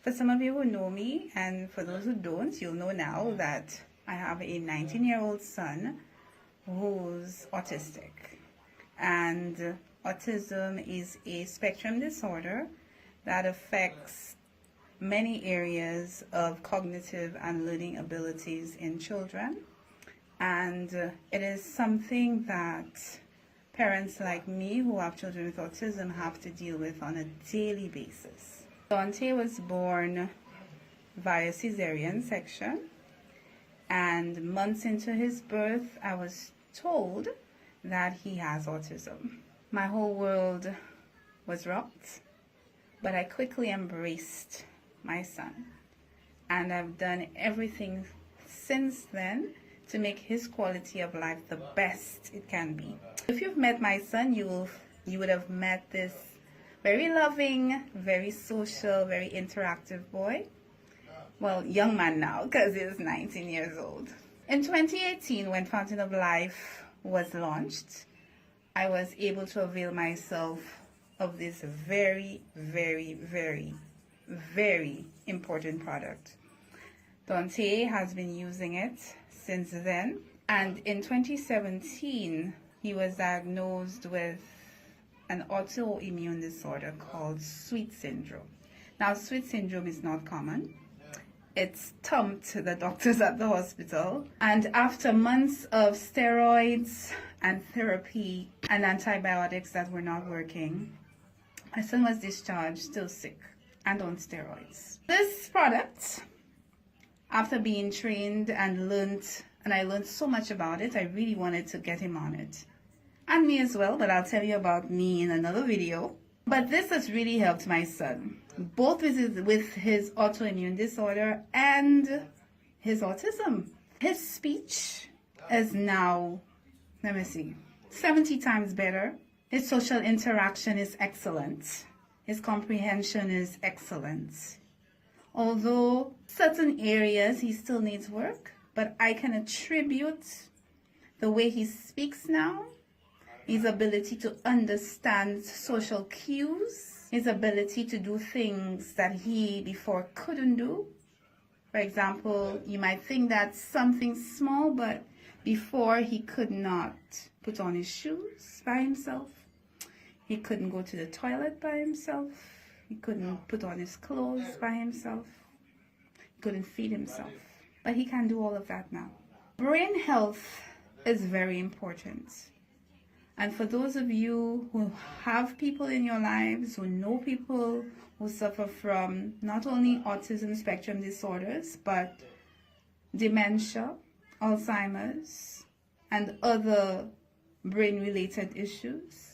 For some of you who know me, and for those who don't, you'll know now that I have a 19-year-old son who's autistic. And autism is a spectrum disorder that affects many areas of cognitive and learning abilities in children. And it is something that parents like me who have children with autism have to deal with on a daily basis. Dante was born via cesarean section, and months into his birth I was told that he has autism. My whole world was rocked, but I quickly embraced my son, and I've done everything since then to make his quality of life the best it can be. If you've met my son, you would have met this very loving, very social, very interactive boy. Well, young man now, because he's 19 years old. In 2018, when Fountain of Life was launched, I was able to avail myself of this very, very, very, very important product. Dante has been using it since then, and in 2017, he was diagnosed with an autoimmune disorder called sweet syndrome. Now, sweet syndrome is not common. It stumped the doctors at the hospital, and after months of steroids and therapy and antibiotics that were not working, my son was discharged still sick and on steroids. This product, after being trained and I learned so much about it, I really wanted to get him on it. And me as well, but I'll tell you about me in another video. But this has really helped my son, both with his autoimmune disorder and his autism. His speech is now, 70 times better. His social interaction is excellent. His comprehension is excellent. Although certain areas he still needs work, but I can attribute the way he speaks now, his ability to understand social cues, his ability to do things that he before couldn't do. For example, you might think that's something small, but before he could not put on his shoes by himself. He couldn't go to the toilet by himself. He couldn't put on his clothes by himself. He couldn't feed himself. But he can do all of that now. Brain health is very important. And for those of you who have people in your lives, who know people who suffer from not only autism spectrum disorders, but dementia, Alzheimer's, and other brain-related issues,